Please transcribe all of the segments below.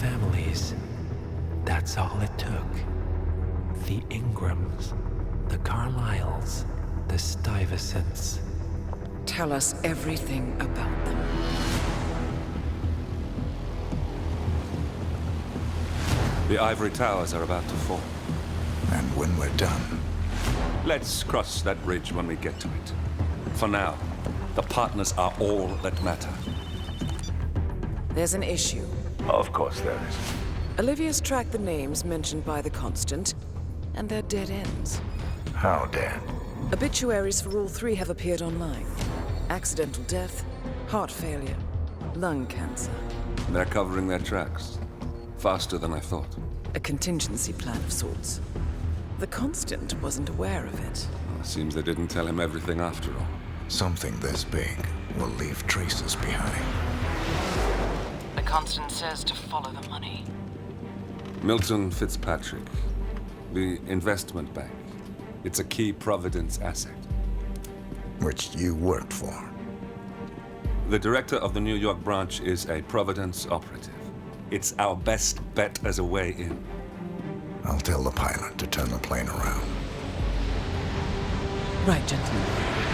families. That's all it took. The Ingrams, the Carlyles, the Stuyvesants. Tell us everything about them. The ivory towers are about to fall. And when we're done... Let's cross that bridge when we get to it. For now, the partners are all that matter. There's an issue. Of course there is. Olivia's tracked the names mentioned by the Constant, and they're dead ends. How dead? Obituaries for all three have appeared online. Accidental death, heart failure, lung cancer. They're covering their tracks. Faster than I thought. A contingency plan of sorts. The Constant wasn't aware of it. Well, seems they didn't tell him everything after all. Something this big will leave traces behind. The Constant says to follow the money. Milton Fitzpatrick. The investment bank. It's a key Providence asset. Which you worked for. The director of the New York branch is a Providence operative. It's our best bet as a way in. I'll tell the pilot to turn the plane around. Right, gentlemen.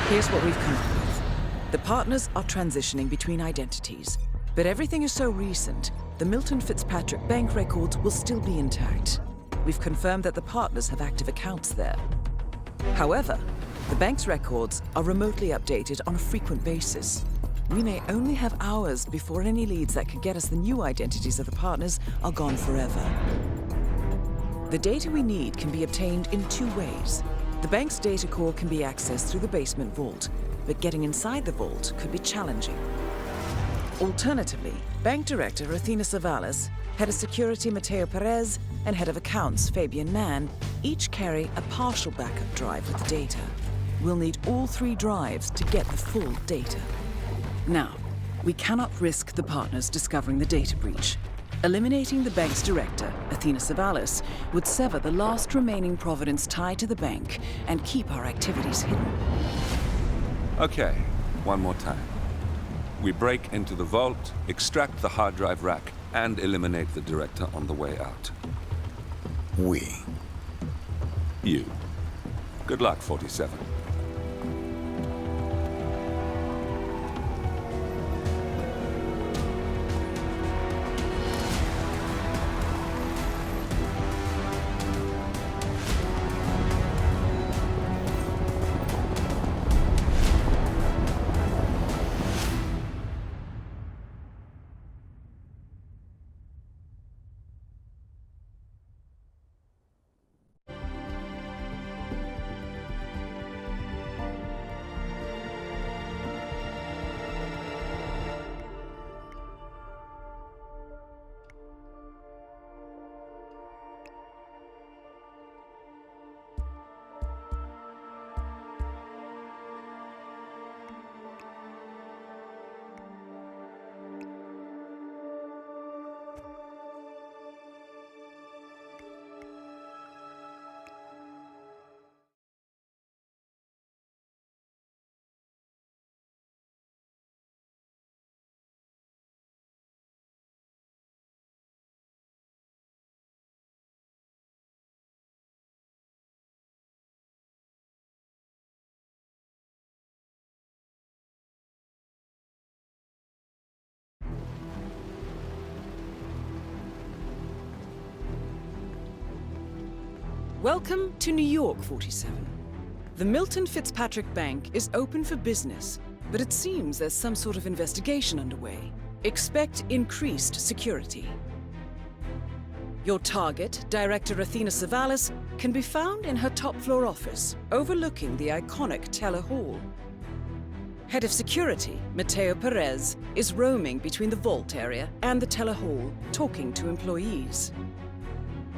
Here's what we've come up with. The partners are transitioning between identities, but everything is so recent, the Milton Fitzpatrick bank records will still be intact. We've confirmed that the partners have active accounts there. However, the bank's records are remotely updated on a frequent basis. We may only have hours before any leads that could get us the new identities of the partners are gone forever. The data we need can be obtained in two ways. The bank's data core can be accessed through the basement vault, but getting inside the vault could be challenging. Alternatively, Bank Director Athena Savalas, Head of Security Mateo Perez, and Head of Accounts Fabian Mann each carry a partial backup drive with the data. We'll need all three drives to get the full data. Now, we cannot risk the partners discovering the data breach. Eliminating the bank's director, Athena Savalas, would sever the last remaining Providence tie to the bank and keep our activities hidden. Okay, one more time. We break into the vault, extract the hard drive rack, and eliminate the director on the way out. We. You. Good luck, 47. Welcome to New York, 47. The Milton Fitzpatrick Bank is open for business, but it seems there's some sort of investigation underway. Expect increased security. Your target, Director Athena Savalas, can be found in her top-floor office, overlooking the iconic Teller Hall. Head of Security, Mateo Perez, is roaming between the vault area and the Teller Hall, talking to employees.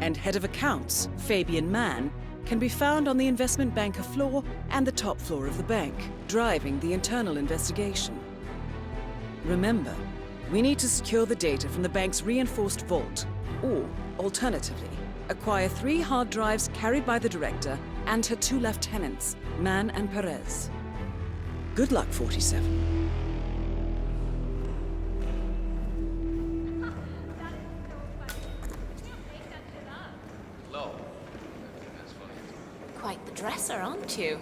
And Head of Accounts, Fabian Mann, can be found on the investment banker floor and the top floor of the bank, driving the internal investigation. Remember, we need to secure the data from the bank's reinforced vault, or, alternatively, acquire 3 hard drives carried by the director and her 2 lieutenants, Mann and Perez. Good luck, 47. quite the dresser, aren't you?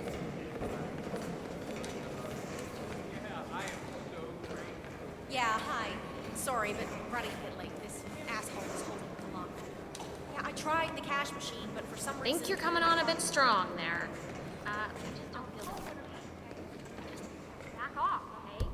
Yeah, hi. Sorry, but running a bit late. This asshole was holding up the lock. Yeah, I tried the cash machine, but for some reason... Think you're coming on a bit strong there. Just don't feel like just back off, okay?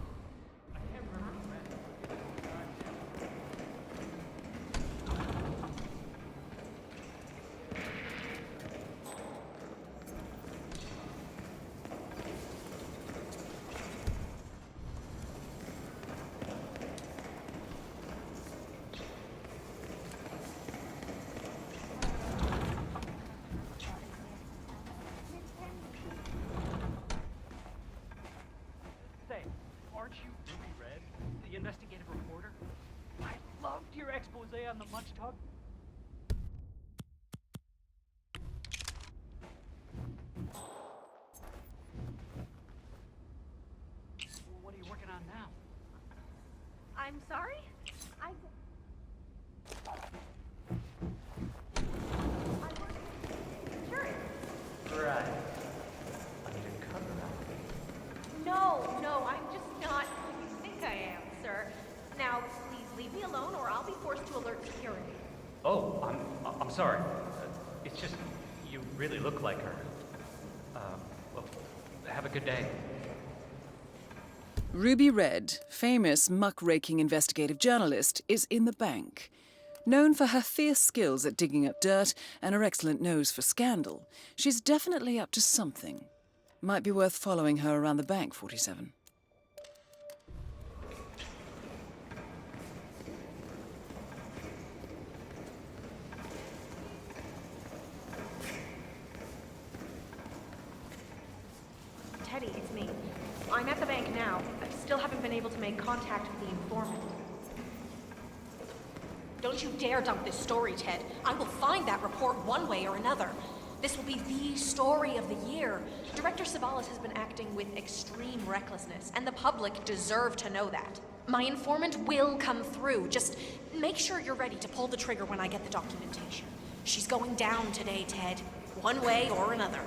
Aren't you Ruby Red, the investigative reporter? I loved your expose on the Munch Tug. What are you working on now? I'm sorry? Right. Undercover. No, I'm just not who you think I am, sir. Now, please leave me alone or I'll be forced to alert security. Oh, I'm sorry. It's just you really look like her. Well, have a good day. Ruby Red, famous muck-raking investigative journalist, is in the bank. Known for her fierce skills at digging up dirt and her excellent nose for scandal, she's definitely up to something. Might be worth following her around the bank, 47. Teddy, it's me. I'm at the bank now. I still haven't been able to make contact with the informant. Don't you dare dump this story, Ted. I will find that report one way or another. This will be the story of the year. Director Savalas has been acting with extreme recklessness, and the public deserve to know that. My informant will come through. Just make sure you're ready to pull the trigger when I get the documentation. She's going down today, Ted. One way or another.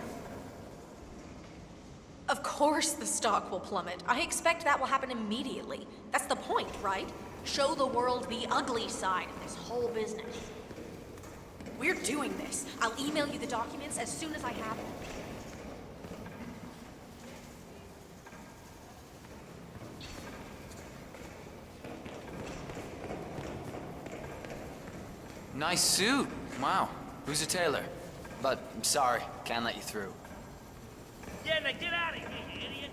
Of course the stock will plummet. I expect that will happen immediately. That's the point, right? Show the world the ugly side of this whole business. We're doing this. I'll email you the documents as soon as I have them. Nice suit. Wow. Who's a tailor? But I'm sorry, can't let you through. Yeah, now get out of here, you idiot!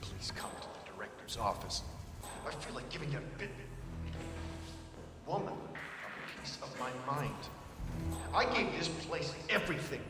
Please come to the director's office. I feel like giving you a bit. Woman, a piece of my mind. I gave this place everything.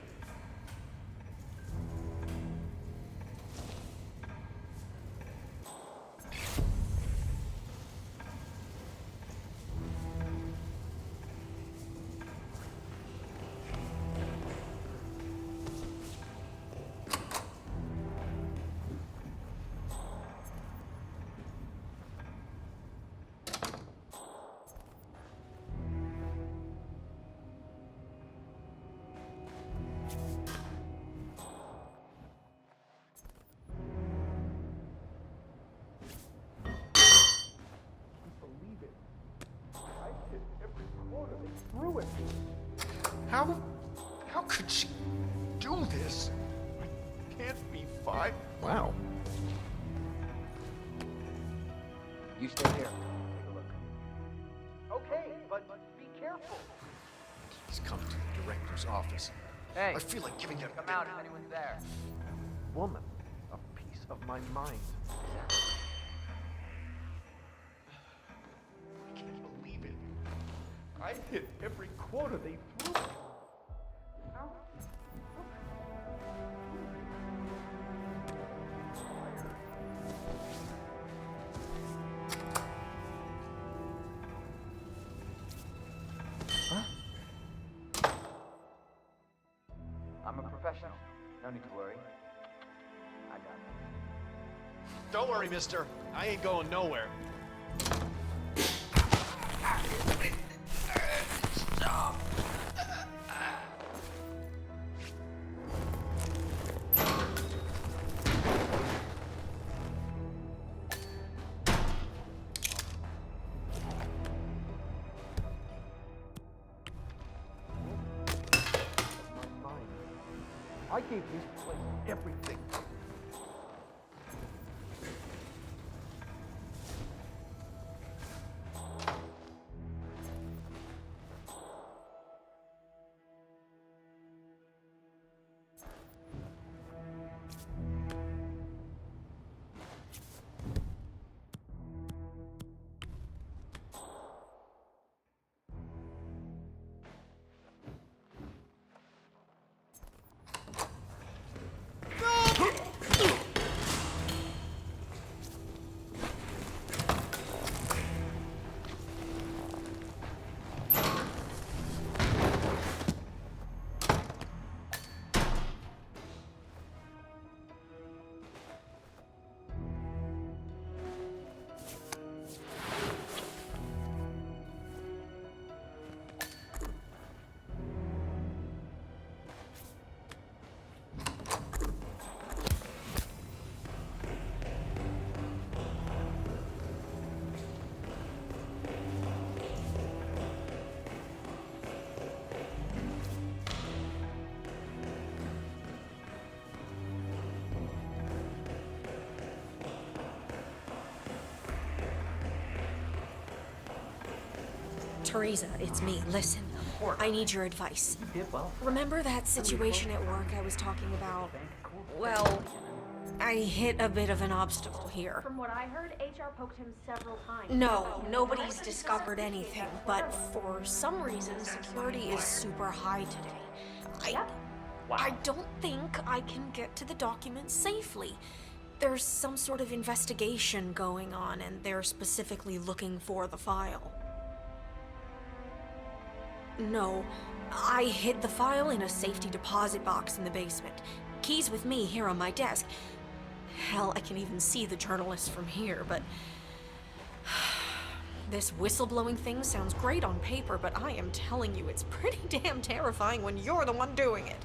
How could she do this? I can't be fine. Wow. You stay here. Take a look. Okay, but be careful. Please come to the director's office. Hey, I feel like giving you a come bit. out if anyone's there. Woman, a piece of my mind. I can't believe it. I hit every quota they threw. I'm a professional. No need to worry. I got it. Don't worry, mister. I ain't going nowhere. I gave this place everything. Teresa, it's me. Listen, I need your advice. Remember that situation at work I was talking about? Well, I hit a bit of an obstacle here. From what I heard, HR poked him several times. No, nobody's discovered anything, but for some reason, security is super high today. I don't think I can get to the documents safely. There's some sort of investigation going on, and they're specifically looking for the file. No, I hid the file in a safety deposit box in the basement. Keys with me here on my desk. Hell, I can even see the journalist from here, but... This whistleblowing thing sounds great on paper, but I am telling you, it's pretty damn terrifying when you're the one doing it.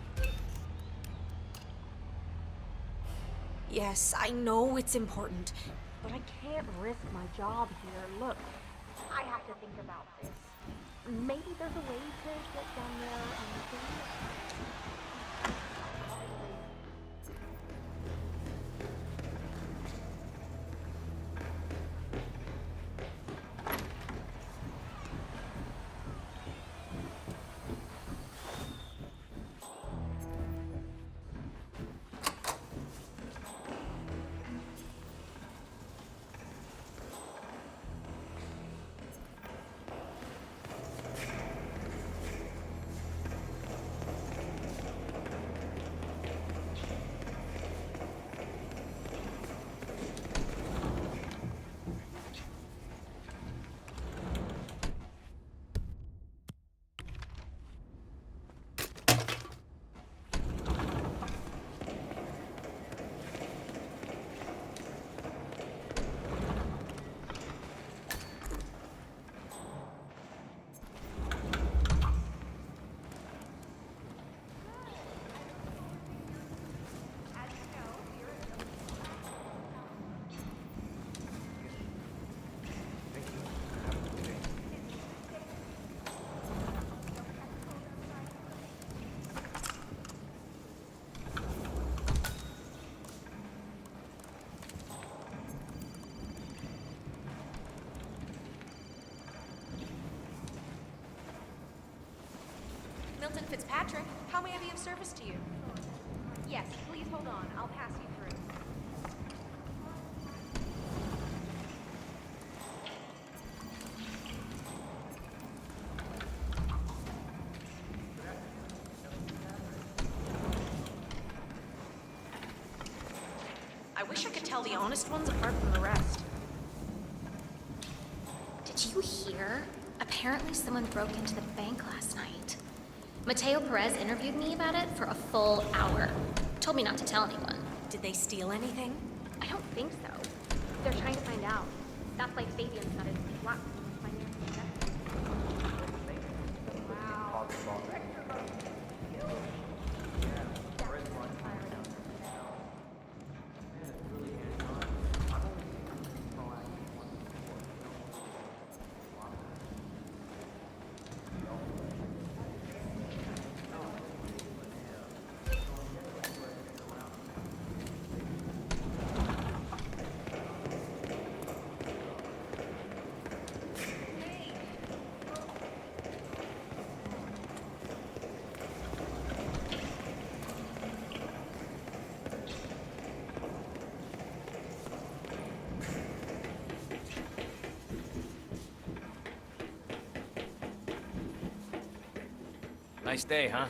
Yes, I know it's important, But I can't risk my job here. Look, I have to think about this. Maybe there's a way to get down there and see. Milton Fitzpatrick. How may I be of service to you? Yes, please hold on. I'll pass you through. I wish I could tell the honest ones apart from the rest. Did you hear? Apparently someone broke into the bank last night. Mateo Perez interviewed me about it for a full hour. Told me not to tell anyone. Did they steal anything? I don't think so. They're trying to find out. That's like Fabian started to speak lots of my Wow. Nice day, huh?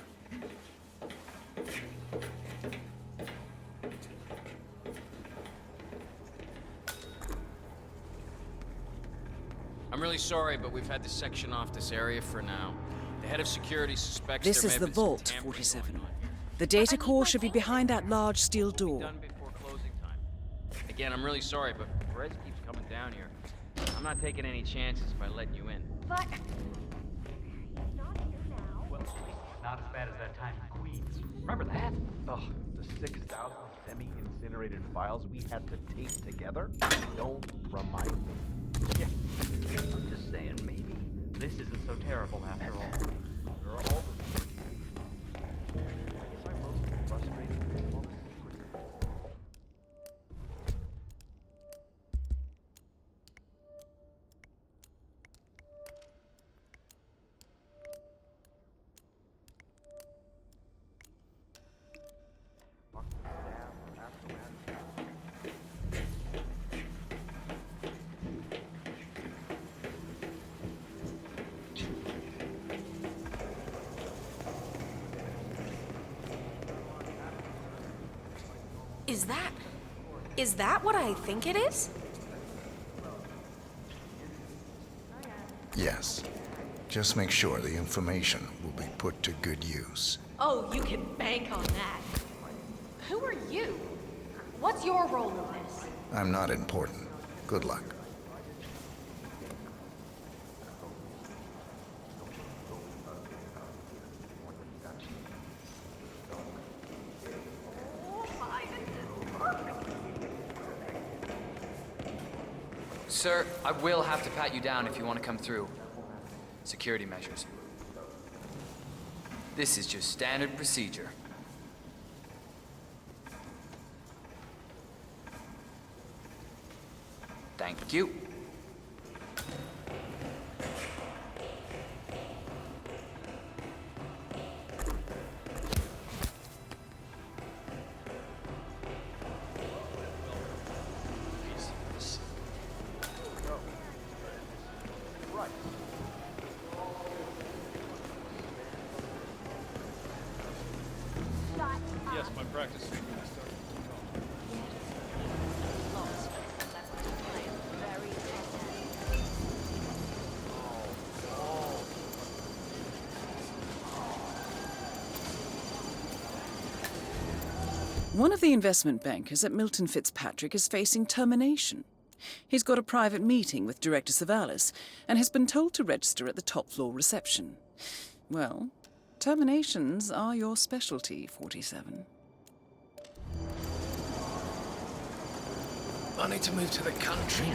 I'm really sorry, but we've had to section off this area for now. The head of security suspects This there is may the have been some Vault, tampering 47. going on here. The data core should be behind that large steel It'll be door. done before closing time. Again, I'm really sorry, but Perez keeps coming down here. I'm not taking any chances by letting you in. But he's not here now. Well, not as bad as that time in Queens. Remember that? Oh, the 6,000 semi-incinerated files we had to tape together? Don't remind me. Yeah. I'm just saying, maybe this isn't so terrible after all. There are all the... I guess I'm most frustrated with all the secrets. Is that what I think it is? Yes. Just make sure the information will be put to good use. Oh, you can bank on that. Who are you? What's your role in this? I'm not important. Good luck. Sir, I will have to pat you down if you want to come through. Security measures. This is just standard procedure. Thank you. Yes, my practice. One of the investment bankers at Milton Fitzpatrick is facing termination. He's got a private meeting with Director Savalas and has been told to register at the top floor reception. Well, terminations are your specialty, 47. I need to move to the country.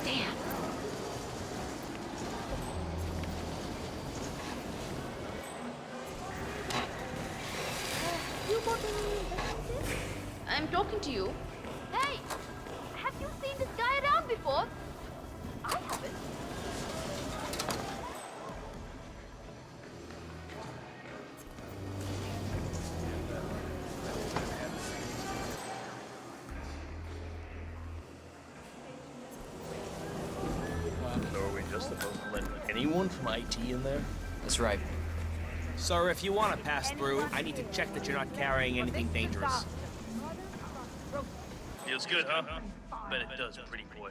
Damn. I'm talking to you. Hey! Have you seen this guy around before? I haven't. from IT in there? That's right. Sir, if you want to pass through, I need to check that you're not carrying anything dangerous. Feels good, huh? Bet it does, pretty boy.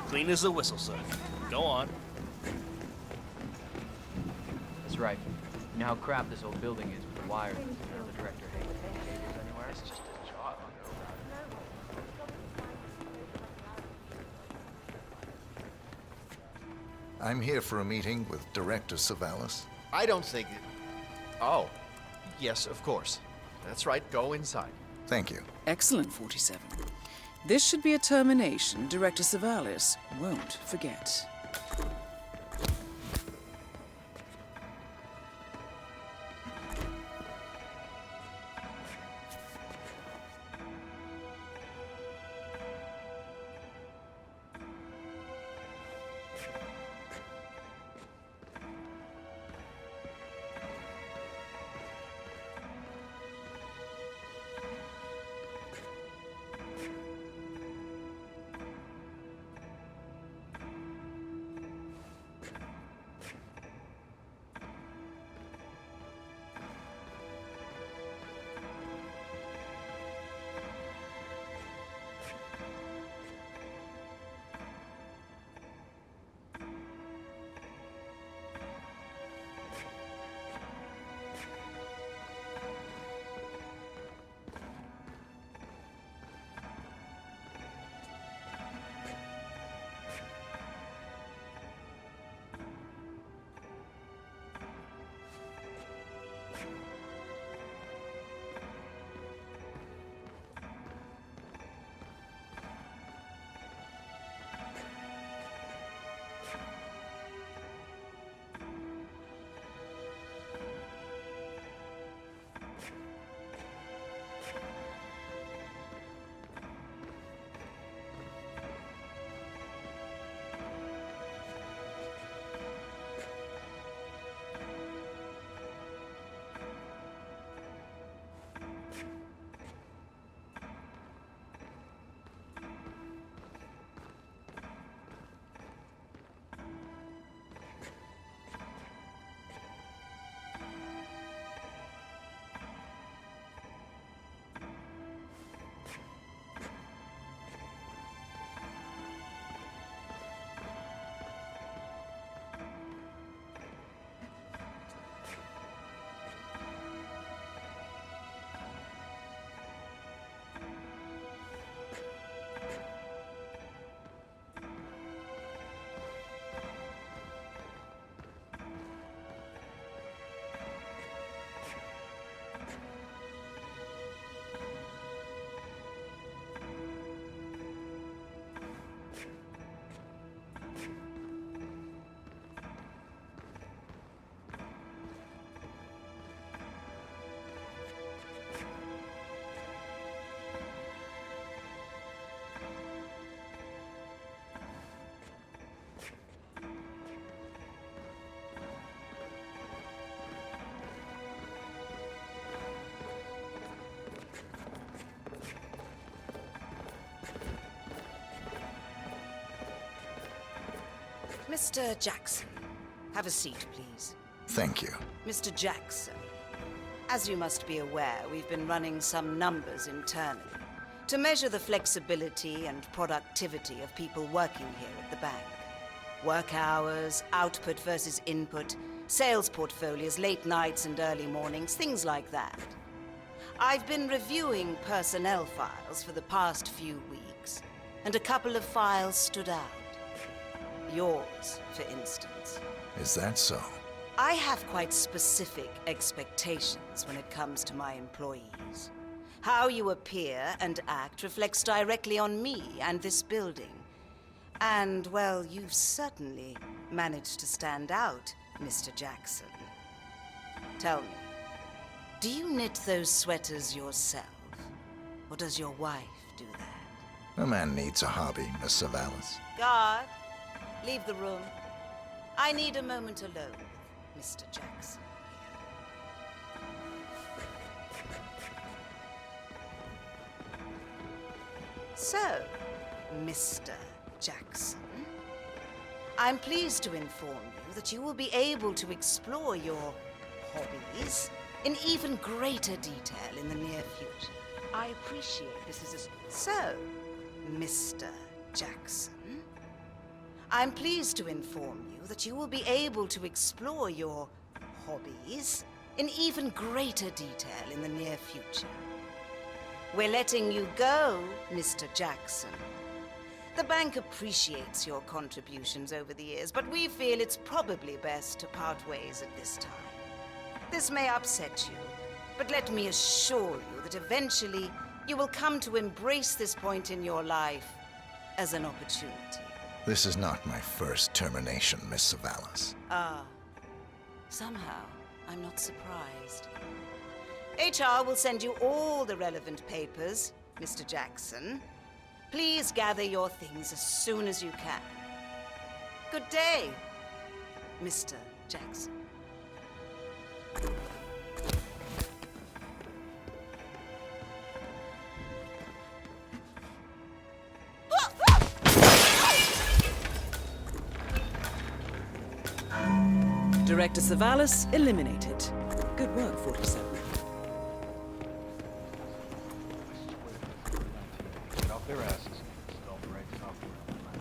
Clean as a whistle, sir. Go on. That's right. You know how crap this old building is with the wires? You know the director hates cables anywhere? It's just a job. I'm here for a meeting with Director Savalas. I don't think it... Oh. Yes, of course. That's right. Go inside. Thank you. Excellent, 47. This should be a termination Director Savalas won't forget. Mr. Jackson, have a seat, please. Thank you. Mr. Jackson, as you must be aware, we've been running some numbers internally to measure the flexibility and productivity of people working here at the bank. Work hours, output versus input, sales portfolios, late nights and early mornings, things like that. I've been reviewing personnel files for the past few weeks, and a couple of files stood out. Yours, for instance. Is that so? I have quite specific expectations when it comes to my employees. How you appear and act reflects directly on me and this building. And, well, you've certainly managed to stand out, Mr. Jackson. Tell me, do you knit those sweaters yourself? Or does your wife do that? A man needs a hobby, Miss Savalas. Guard, leave the room. I need a moment alone with Mr. Jackson. So, Mr. Jackson. I'm pleased to inform you that you will be able to explore your hobbies in even greater detail in the near future. I appreciate this is So, Mr. Jackson, I'm pleased to inform you that you will be able to explore your hobbies in even greater detail in the near future. We're letting you go, Mr. Jackson. The bank appreciates your contributions over the years, but we feel it's probably best to part ways at this time. This may upset you, but let me assure you that eventually you will come to embrace this point in your life as an opportunity. This is not my first termination, Miss Savalas. Somehow, I'm not surprised. HR will send you all the relevant papers, Mr. Jackson. Please gather your things as soon as you can. Good day, Mr. Jackson. Director Savalas eliminated. Good work, 47. Get off their asses. Install the right software on the line.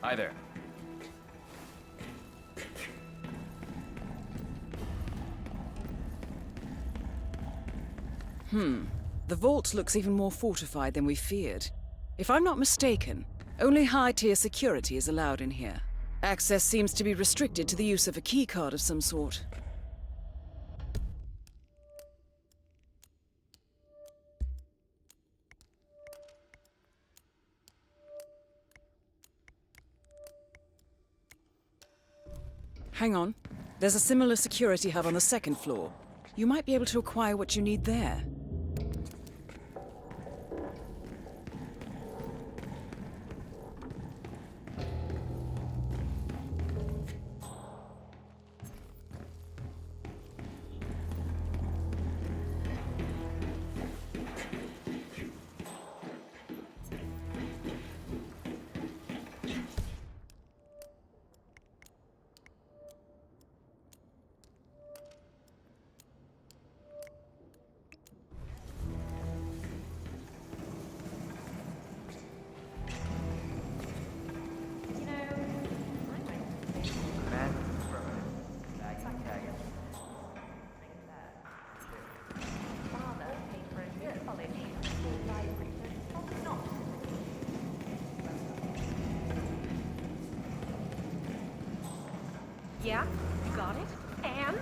Hi there. The vault looks even more fortified than we feared. If I'm not mistaken, only high-tier security is allowed in here. Access seems to be restricted to the use of a keycard of some sort. Hang on. There's a similar security hub on the second floor. You might be able to acquire what you need there. Yeah? You got it? And?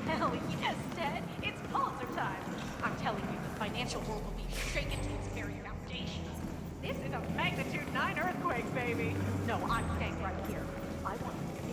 Hell yes, Ted! It's Pulitzer time! I'm telling you, the financial world will be shaken to its very foundations. This is a magnitude 9 earthquake, baby! No, I'm staying right here. I want to see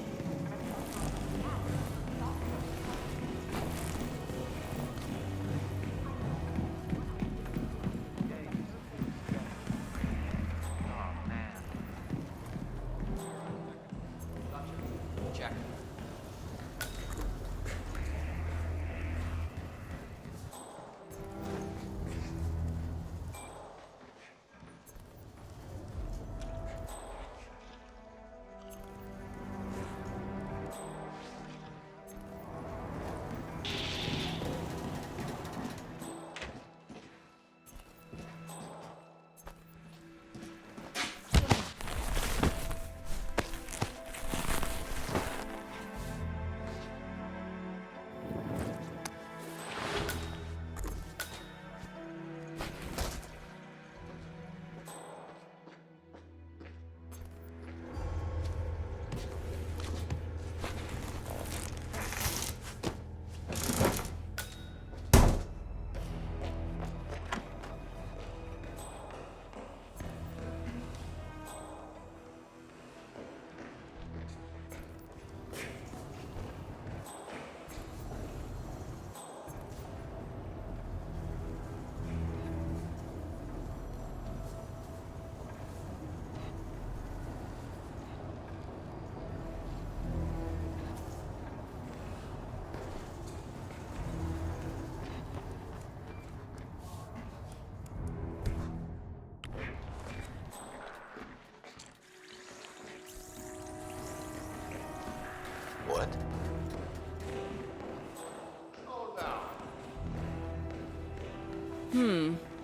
What?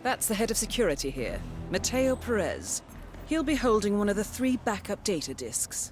That's the head of security here, Mateo Perez. He'll be holding one of the 3 backup data disks.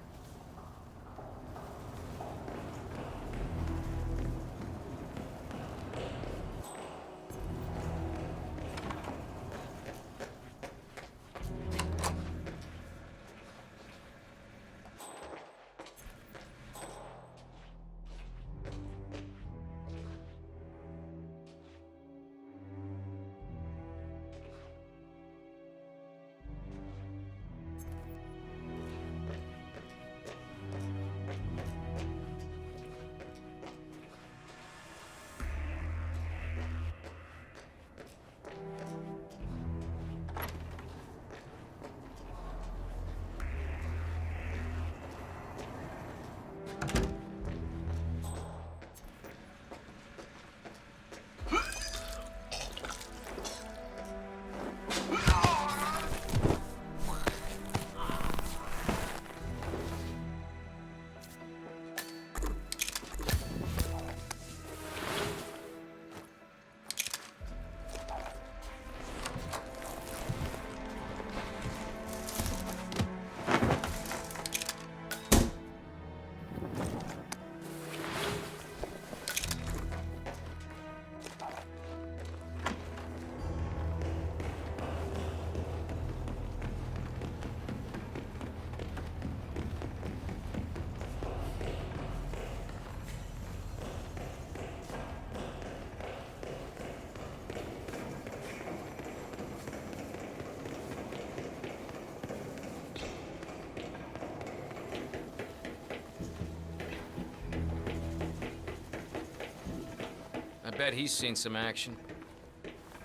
I bet he's seen some action.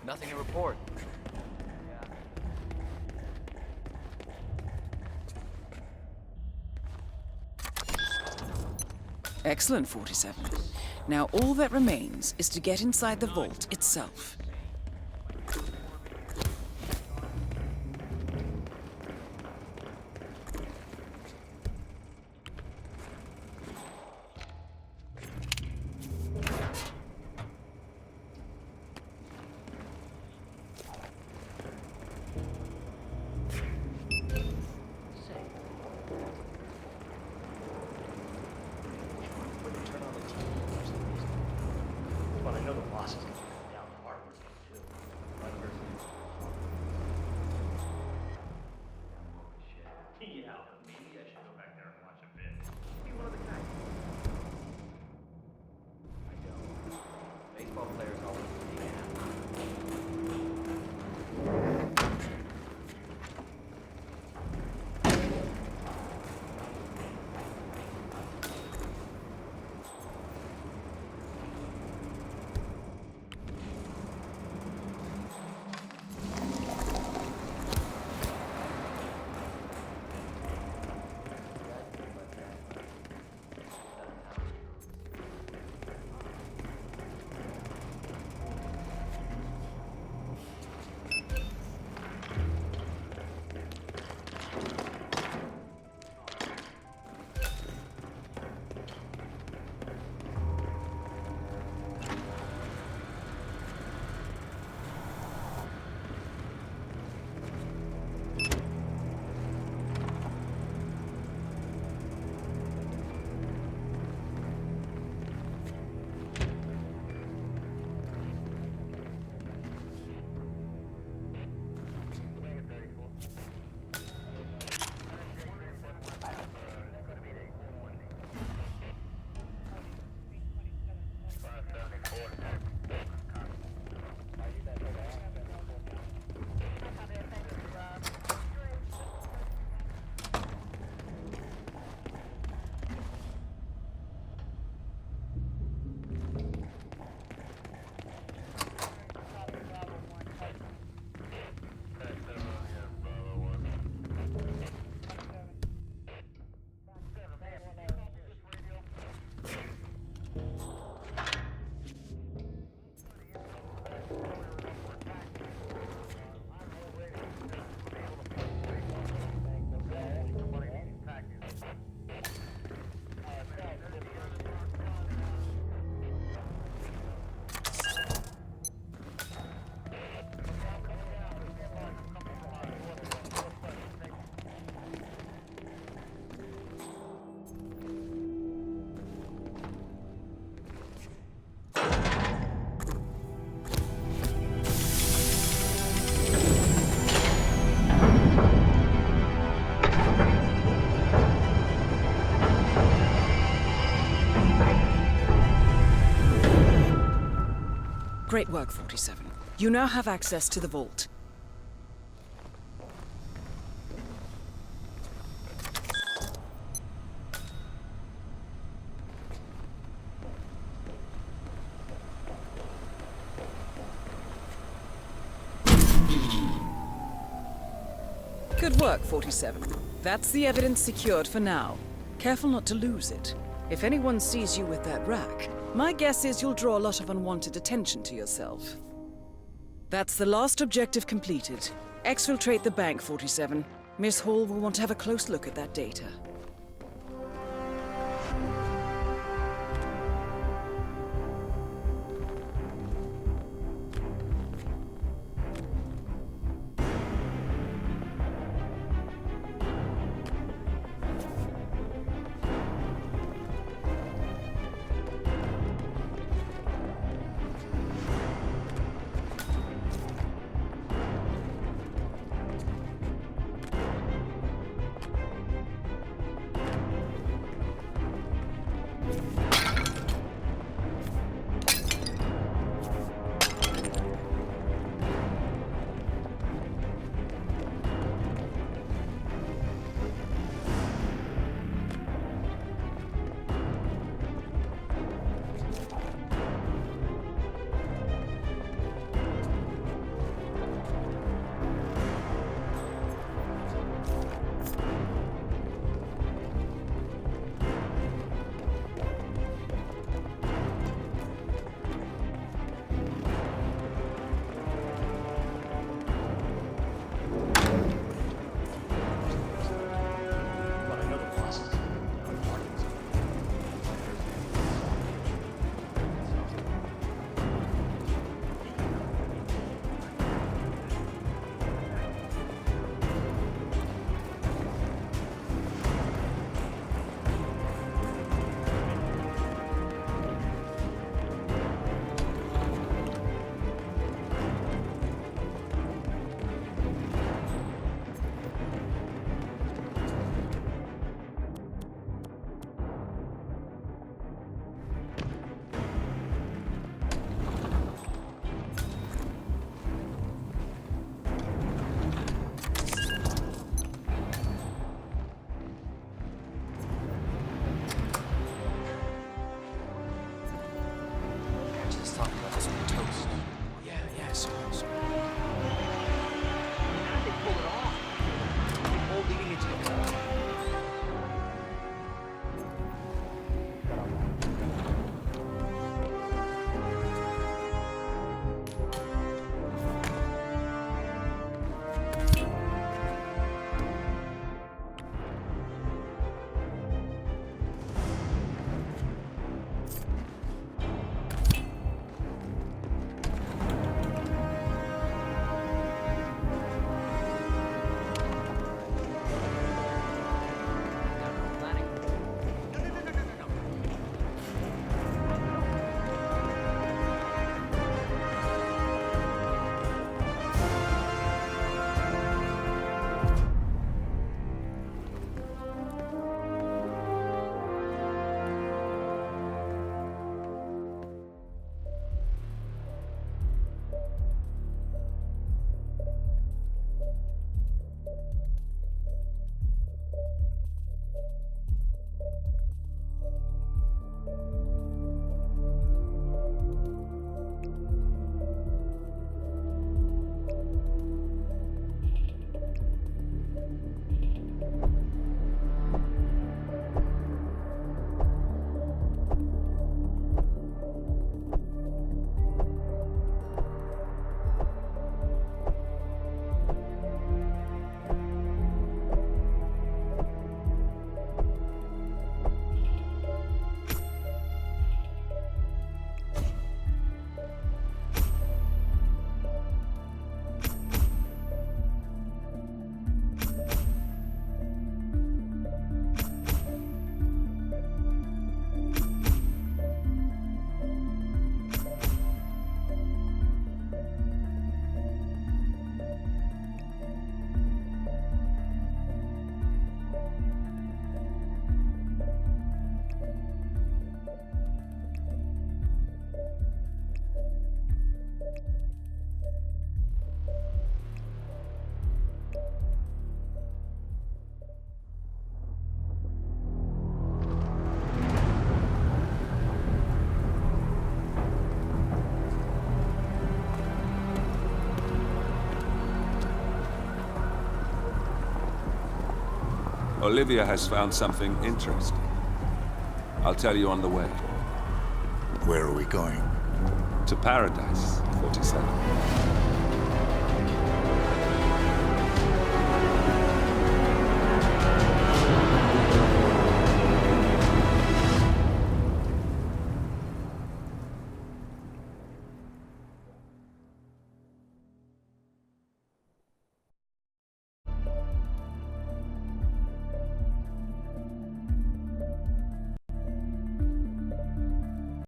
Nothing to report. Excellent, 47. Now all that remains is to get inside the vault itself. But I know the boss is going to come down hard. Great work, 47. You now have access to the vault. Good work, 47. That's the evidence secured for now. Careful not to lose it. If anyone sees you with that rack, my guess is you'll draw a lot of unwanted attention to yourself. That's the last objective completed. Exfiltrate the bank, 47. Miss Hall will want to have a close look at that data. Olivia has found something interesting. I'll tell you on the way. Where are we going? To Paradise, 47.